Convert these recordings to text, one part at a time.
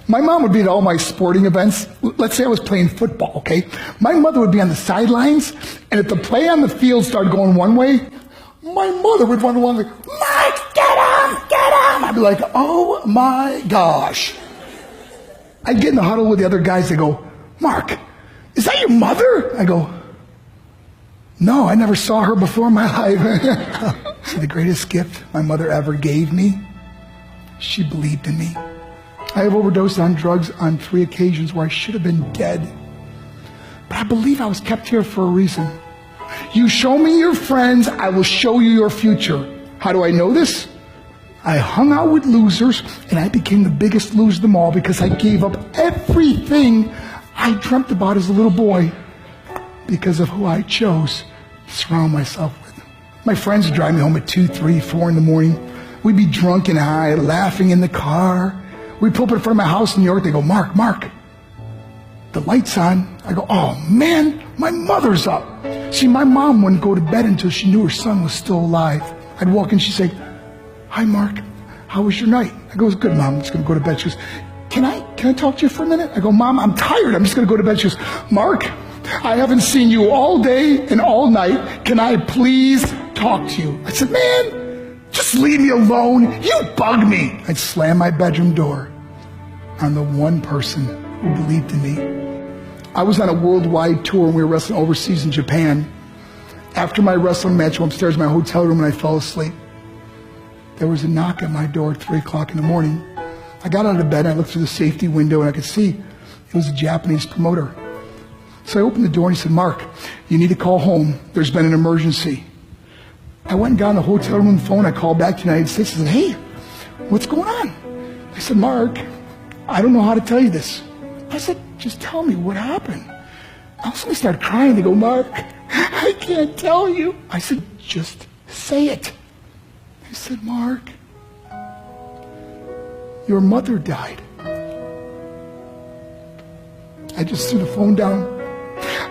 My mom would be at all my sporting events. Let's say I was playing football, okay? My mother would be on the sidelines, and if the play on the field started going one way, my mother would run along like, Mike, get him, get him! I'd be like, oh my gosh. I'd get in the huddle with the other guys. They go, Mark, is that your mother? I go, no, I never saw her before in my life. See, the greatest gift my mother ever gave me, she believed in me. I have overdosed on drugs on 3 occasions where I should have been dead. But I believe I was kept here for a reason. You show me your friends, I will show you your future. How do I know this? I hung out with losers, and I became the biggest loser of them all because I gave up everything I dreamt about as a little boy because of who I chose to surround myself with. My friends would drive me home at 2, 3, 4 in the morning. We'd be drunk and high, laughing in the car. We'd pull up in front of my house in New York. They go, Mark, the light's on. I go, oh man, my mother's up. See, my mom wouldn't go to bed until she knew her son was still alive. I'd walk in, she'd say, hi Mark, how was your night? I go, it was good, Mom, I'm just gonna go to bed. She goes, can I talk to you for a minute? I go, Mom, I'm tired, I'm just gonna go to bed. She goes, Mark, I haven't seen you all day and all night. Can I please talk to you? I said, man, just leave me alone. You bug me. I'd slam my bedroom door on the one person who believed in me. I was on a worldwide tour and we were wrestling overseas in Japan. After my wrestling match, I went upstairs in my hotel room and I fell asleep. There was a knock at my door at 3 o'clock in the morning. I got out of bed and I looked through the safety window and I could see it was a Japanese promoter. So I opened the door and he said, Mark, you need to call home. There's been an emergency. I went and got on the hotel room phone. I called back to the United States and said, hey, what's going on? I said, Mark, I don't know how to tell you this. I said, just tell me what happened. I suddenly started crying. They go, Mark, I can't tell you. I said, just say it. He said, Mark, your mother died. I just threw the phone down.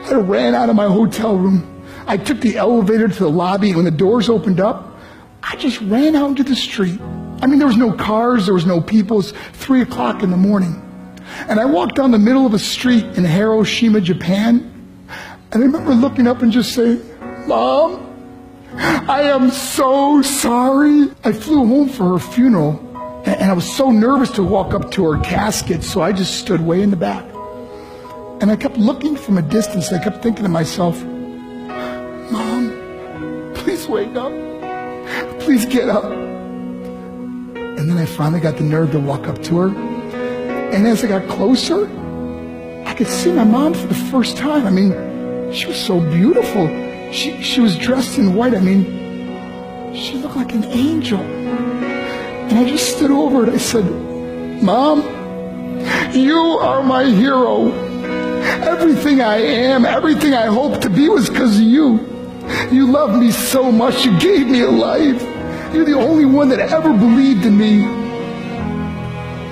I ran out of my hotel room. I took the elevator to the lobby. When the doors opened up, I just ran out into the street. I mean, there was no cars, there was no people. It was 3 o'clock in the morning. And I walked down the middle of a street in Hiroshima, Japan. And I remember looking up and just saying, Mom, I am so sorry. I flew home for her funeral. And I was so nervous to walk up to her casket, so I just stood way in the back. And I kept looking from a distance. I kept thinking to myself, Mom, please wake up. Please get up. And then I finally got the nerve to walk up to her. And as I got closer, I could see my mom for the first time. I mean, she was so beautiful. She was dressed in white. I mean, she looked like an angel. And I just stood over it. I said, Mom, you are my hero. Everything I am, everything I hope to be was because of you. You loved me so much. You gave me a life. You're the only one that ever believed in me.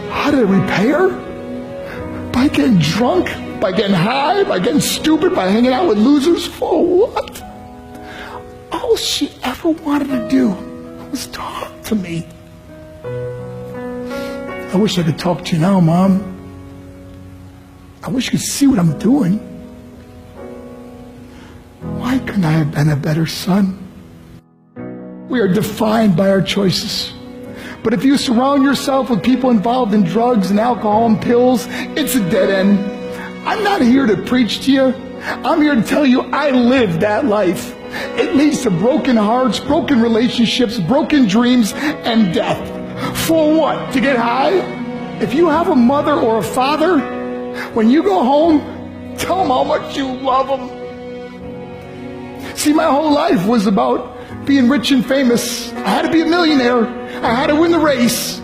How did I repay her? By getting drunk? By getting high? By getting stupid? By hanging out with losers? For what? All she ever wanted to do was talk to me. I wish I could talk to you now, Mom. I wish you could see what I'm doing. Why couldn't I have been a better son? We are defined by our choices. But if you surround yourself with people involved in drugs and alcohol and pills, it's a dead end. I'm not here to preach to you. I'm here to tell you I lived that life. It leads to broken hearts, broken relationships, broken dreams, and death. For what? To get high? If you have a mother or a father, when you go home, tell them how much you love them. See, my whole life was about being rich and famous. I had to be a millionaire. I had to win the race.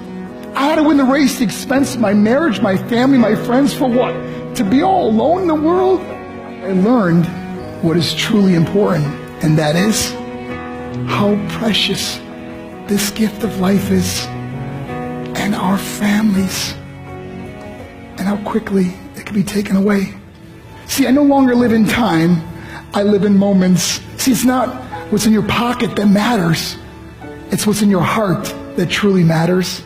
I had to win the race at the expense of my marriage, my family, my friends. For what? To be all alone in the world? I learned what is truly important, and that is how precious this gift of life is, and our families, and how quickly it can be taken away. See, I no longer live in time. I live in moments. See, it's not what's in your pocket that matters. It's what's in your heart that truly matters.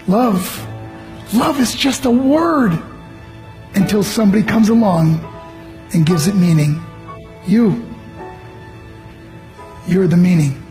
Love Love is just a word until somebody comes along and gives it meaning. You're the meaning.